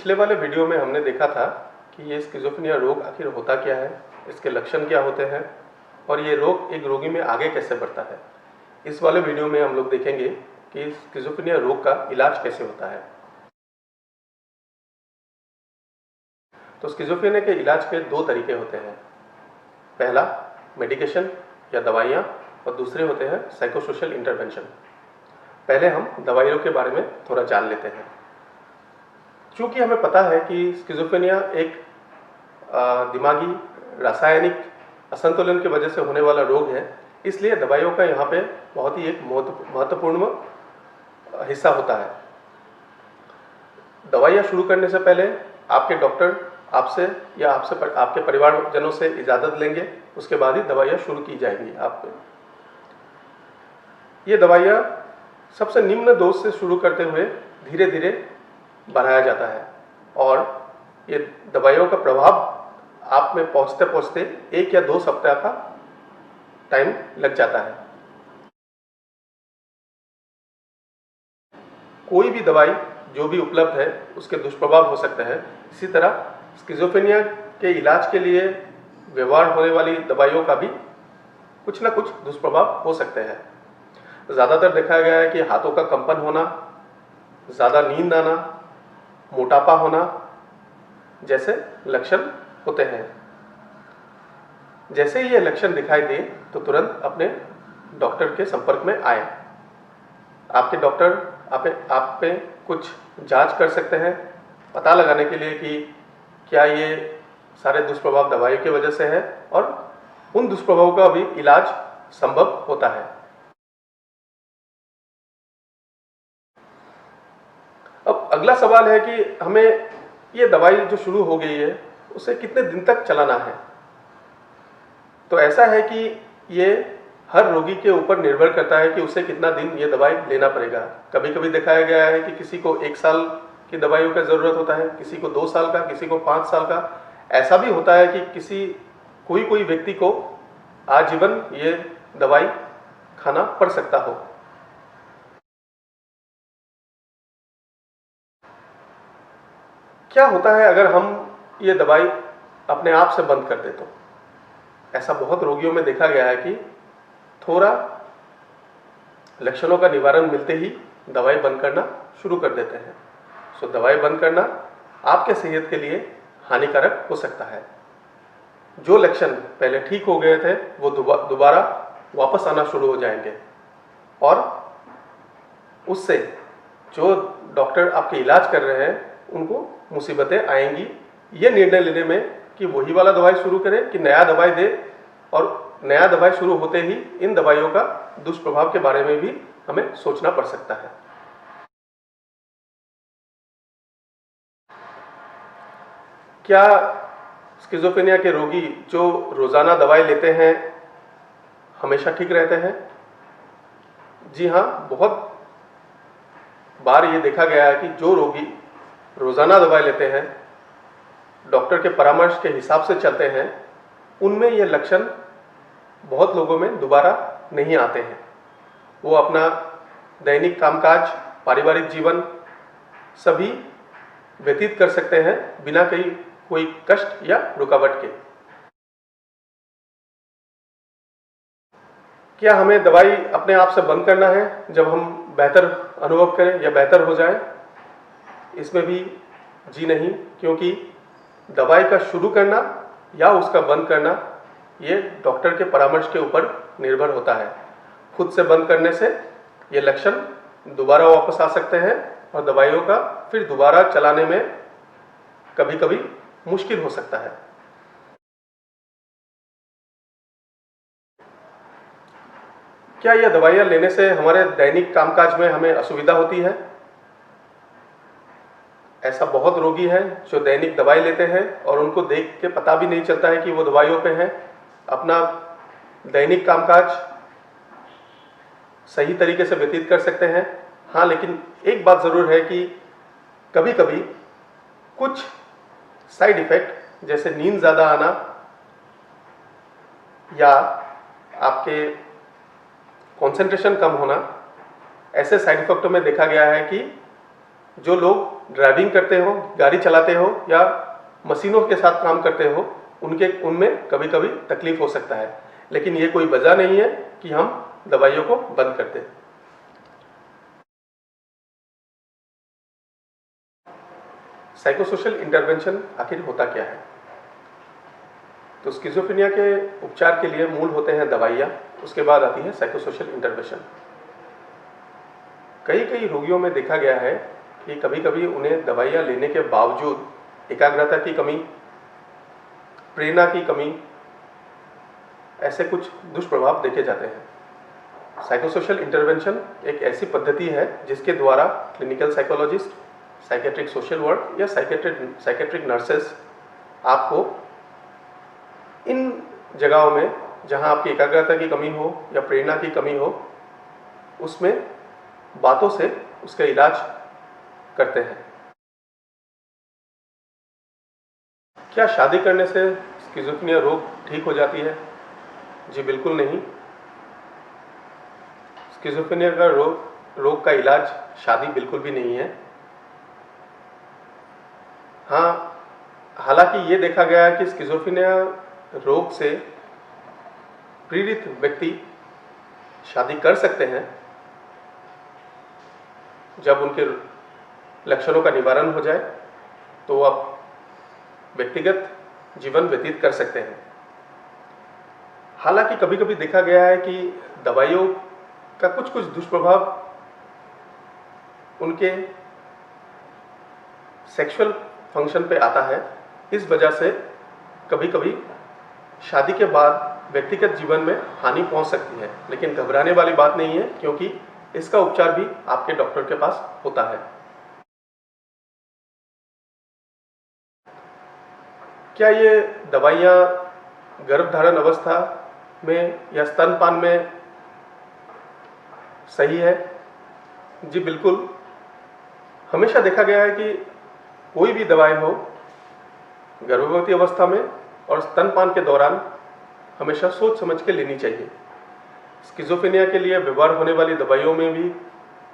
पिछले वाले वीडियो में हमने देखा था कि ये स्किज़ोफ्रेनिया रोग आखिर होता क्या है, इसके लक्षण क्या होते हैं और ये रोग एक रोगी में आगे कैसे बढ़ता है। इस वाले वीडियो में हम लोग देखेंगे कि स्किज़ोफ्रेनिया रोग का इलाज कैसे होता है। तो स्किज़ोफ्रेनिया के इलाज के दो तरीके होते हैं। पहला मेडिकेशन या दवाइयाँ और दूसरे होते हैं साइकोसोशल इंटरवेंशन। पहले हम दवाइयों के बारे में थोड़ा जान लेते हैं। चूँकि हमें पता है कि स्किज़ोफ्रेनिया एक दिमागी रासायनिक असंतुलन की वजह से होने वाला रोग है, इसलिए दवाइयों का यहाँ पे बहुत ही एक महत्वपूर्ण हिस्सा होता है। दवाइयाँ शुरू करने से पहले आपके डॉक्टर आपसे या आपके परिवारजनों से इजाज़त लेंगे, उसके बाद ही दवाइयाँ शुरू की जाएंगी आप पे। ये दवाइयाँ सबसे निम्न डोज से शुरू करते हुए धीरे धीरे बढ़ाया जाता है और ये दवाइयों का प्रभाव आप में पहुँचते पहुँचते 1 या 2 सप्ताह का टाइम लग जाता है। कोई भी दवाई जो भी उपलब्ध है उसके दुष्प्रभाव हो सकते हैं। इसी तरह स्किज़ोफ्रेनिया के इलाज के लिए व्यवहार होने वाली दवाइयों का भी कुछ ना कुछ दुष्प्रभाव हो सकते हैं। ज़्यादातर देखा गया है कि हाथों का कंपन होना, ज़्यादा नींद आना, मोटापा होना जैसे लक्षण होते हैं। जैसे ही ये लक्षण दिखाई दे तो तुरंत अपने डॉक्टर के संपर्क में आए। आपके डॉक्टर आप पे कुछ जांच कर सकते हैं पता लगाने के लिए कि क्या ये सारे दुष्प्रभाव दवाई की वजह से है और उन दुष्प्रभावों का भी इलाज संभव होता है। अब अगला सवाल है कि हमें ये दवाई जो शुरू हो गई है उसे कितने दिन तक चलाना है। तो ऐसा है कि ये हर रोगी के ऊपर निर्भर करता है कि उसे कितना दिन ये दवाई लेना पड़ेगा। कभी कभी दिखाया गया है कि किसी को 1 साल की दवाइयों का ज़रूरत होता है, किसी को 2 साल का, किसी को 5 साल का। ऐसा भी होता है कि कोई व्यक्ति को आजीवन ये दवाई खाना पड़ सकता हो। क्या होता है अगर हम ये दवाई अपने आप से बंद कर दें? तो ऐसा बहुत रोगियों में देखा गया है कि थोड़ा लक्षणों का निवारण मिलते ही दवाई बंद करना शुरू कर देते हैं। सो दवाई बंद करना आपके सेहत के लिए हानिकारक हो सकता है। जो लक्षण पहले ठीक हो गए थे वो दोबारा वापस आना शुरू हो जाएंगे और उससे जो डॉक्टर आपके इलाज कर रहे हैं उनको मुसीबतें आएंगी ये निर्णय लेने में कि वही वाला दवाई शुरू करें कि नया दवाई दे, और नया दवाई शुरू होते ही इन दवाइयों का दुष्प्रभाव के बारे में भी हमें सोचना पड़ सकता है। क्या स्किज़ोफ्रेनिया के रोगी जो रोज़ाना दवाई लेते हैं हमेशा ठीक रहते हैं? जी हाँ, बहुत बार ये देखा गया है कि जो रोगी रोज़ाना दवाई लेते हैं, डॉक्टर के परामर्श के हिसाब से चलते हैं, उनमें ये लक्षण बहुत लोगों में दोबारा नहीं आते हैं। वो अपना दैनिक कामकाज, पारिवारिक जीवन सभी व्यतीत कर सकते हैं बिना कोई कष्ट या रुकावट के। क्या हमें दवाई अपने आप से बंद करना है जब हम बेहतर अनुभव करें या बेहतर हो जाए? इसमें भी जी नहीं, क्योंकि दवाई का शुरू करना या उसका बंद करना ये डॉक्टर के परामर्श के ऊपर निर्भर होता है। खुद से बंद करने से ये लक्षण दोबारा वापस आ सकते हैं और दवाइयों का फिर दोबारा चलाने में कभी कभी मुश्किल हो सकता है। क्या यह दवाइयाँ लेने से हमारे दैनिक कामकाज में हमें असुविधा होती है? ऐसा बहुत रोगी हैं जो दैनिक दवाई लेते हैं और उनको देख के पता भी नहीं चलता है कि वो दवाइयों पे हैं। अपना दैनिक कामकाज सही तरीके से व्यतीत कर सकते हैं। हाँ, लेकिन एक बात ज़रूर है कि कभी कभी कुछ साइड इफ़ेक्ट जैसे नींद ज़्यादा आना या आपके कंसंट्रेशन कम होना, ऐसे साइड इफ़ेक्टों में देखा गया है कि जो लोग ड्राइविंग करते हो, गाड़ी चलाते हो या मशीनों के साथ काम करते हो, उनमें कभी कभी तकलीफ हो सकता है, लेकिन ये कोई वजह नहीं है कि हम दवाइयों को बंद कर दें। साइकोसोशल इंटरवेंशन आखिर होता क्या है? तो स्किज़ोफ्रेनिया के उपचार के लिए मूल होते हैं दवाइयाँ, उसके बाद आती है साइकोसोशल इंटरवेंशन। कई रोगियों में देखा गया है कि कभी कभी उन्हें दवाइयाँ लेने के बावजूद एकाग्रता की कमी, प्रेरणा की कमी, ऐसे कुछ दुष्प्रभाव देखे जाते हैं। साइकोसोशल इंटरवेंशन एक ऐसी पद्धति है जिसके द्वारा clinical psychologist, psychiatric social work या साइकेट्रिक नर्सेस आपको इन जगहों में जहां आपकी एकाग्रता की कमी हो या प्रेरणा की कमी हो, उसमें बातों से उसका इलाज करते हैं। क्या शादी करने से स्किज़ोफ्रेनिया रोग ठीक हो जाती है? जी बिल्कुल नहीं। स्किज़ोफ्रेनिया का रोग का इलाज शादी बिल्कुल भी नहीं है। हाँ, हालांकि ये देखा गया है कि स्किज़ोफ्रेनिया रोग से पीड़ित व्यक्ति शादी कर सकते हैं जब उनके लक्षणों का निवारण हो जाए, तो आप व्यक्तिगत जीवन व्यतीत कर सकते हैं। हालांकि कभी कभी देखा गया है कि दवाइयों का कुछ दुष्प्रभाव उनके सेक्सुअल फंक्शन पे आता है। इस वजह से कभी कभी शादी के बाद व्यक्तिगत जीवन में हानि पहुंच सकती है, लेकिन घबराने वाली बात नहीं है, क्योंकि इसका उपचार भी आपके डॉक्टर के पास होता है। क्या ये दवाइयाँ गर्भधारण अवस्था में या स्तनपान में सही है? जी बिल्कुल। हमेशा देखा गया है कि कोई भी दवाई हो, गर्भवती अवस्था में और स्तनपान के दौरान हमेशा सोच समझ के लेनी चाहिए। स्किज़ोफ्रेनिया के लिए व्यवहार होने वाली दवाइयों में भी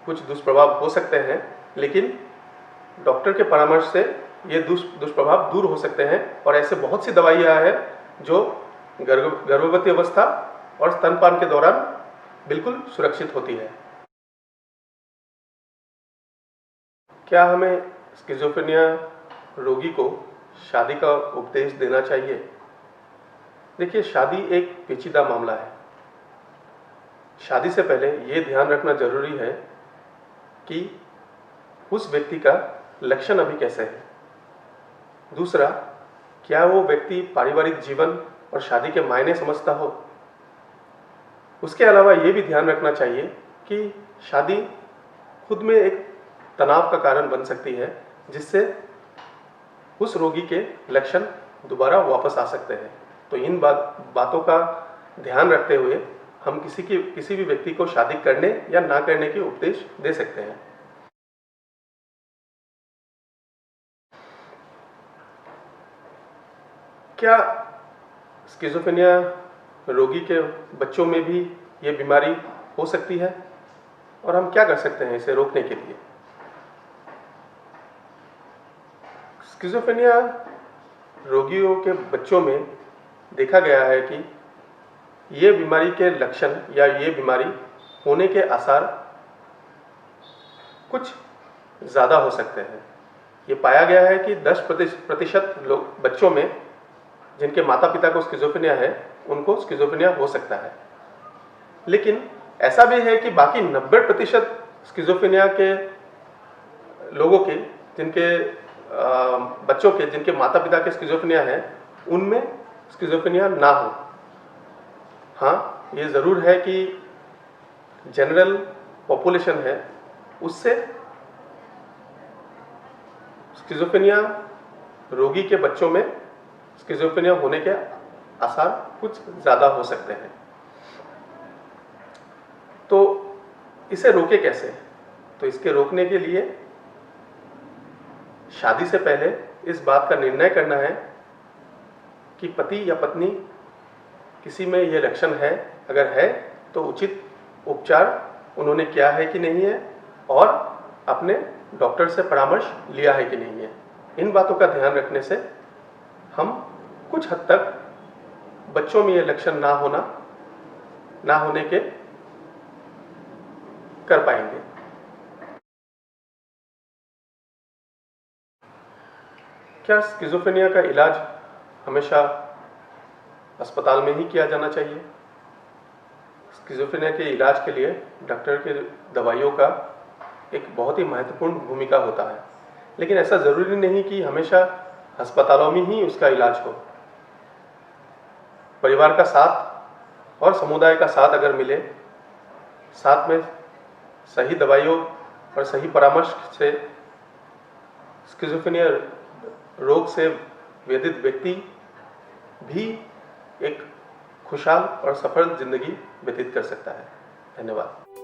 कुछ दुष्प्रभाव हो सकते हैं, लेकिन डॉक्टर के परामर्श से ये दुष्प्रभाव दूर हो सकते हैं, और ऐसे बहुत सी दवाइयाँ हैं जो गर्भवती अवस्था और स्तनपान के दौरान बिल्कुल सुरक्षित होती है। क्या हमें स्किज़ोफ्रेनिया रोगी को शादी का उपदेश देना चाहिए? देखिए, शादी एक पेचीदा मामला है। शादी से पहले ये ध्यान रखना जरूरी है कि उस व्यक्ति का लक्षण अभी कैसे है। दूसरा, क्या वो व्यक्ति पारिवारिक जीवन और शादी के मायने समझता हो। उसके अलावा ये भी ध्यान रखना चाहिए कि शादी खुद में एक तनाव का कारण बन सकती है, जिससे उस रोगी के लक्षण दोबारा वापस आ सकते हैं। तो इन बातों का ध्यान रखते हुए हम किसी भी व्यक्ति को शादी करने या ना करने के उपदेश दे सकते हैं। क्या स्किज़ोफ्रेनिया रोगी के बच्चों में भी ये बीमारी हो सकती है, और हम क्या कर सकते हैं इसे रोकने के लिए? स्किज़ोफ्रेनिया रोगियों के बच्चों में देखा गया है कि ये बीमारी के लक्षण या ये बीमारी होने के आसार कुछ ज़्यादा हो सकते हैं। ये पाया गया है कि 10% लोग बच्चों में जिनके माता पिता को स्किज़ोफ्रेनिया है, उनको स्किज़ोफ्रेनिया हो सकता है। लेकिन ऐसा भी है कि बाकी 90% स्किज़ोफ्रेनिया के लोगों के बच्चों के जिनके माता पिता के स्किज़ोफ्रेनिया है, उनमें स्किज़ोफ्रेनिया ना हो। हाँ, ये ज़रूर है कि जनरल पॉपुलेशन है, उससे स्किज़ोफ्रेनिया रोगी के बच्चों में स्किज़ोफ्रेनिया होने के आसार कुछ ज़्यादा हो सकते हैं। तो इसे रोके कैसे? तो इसके रोकने के लिए शादी से पहले इस बात का निर्णय करना है कि पति या पत्नी किसी में ये लक्षण है, अगर है तो उचित उपचार उन्होंने किया है कि नहीं है, और अपने डॉक्टर से परामर्श लिया है कि नहीं है। इन बातों का ध्यान रखने से हम कुछ हद तक बच्चों में ये लक्षण ना होने के कर पाएंगे। क्या स्किज़ोफ्रेनिया का इलाज हमेशा अस्पताल में ही किया जाना चाहिए? स्किज़ोफ्रेनिया के इलाज के लिए डॉक्टर के दवाइयों का एक बहुत ही महत्वपूर्ण भूमिका होता है, लेकिन ऐसा ज़रूरी नहीं कि हमेशा अस्पतालों में ही उसका इलाज हो। परिवार का साथ और समुदाय का साथ अगर मिले, साथ में सही दवाइयों और सही परामर्श से स्किज़ोफ्रेनिया रोग से व्यथित व्यक्ति भी एक खुशहाल और सफल जिंदगी व्यतीत कर सकता है। धन्यवाद।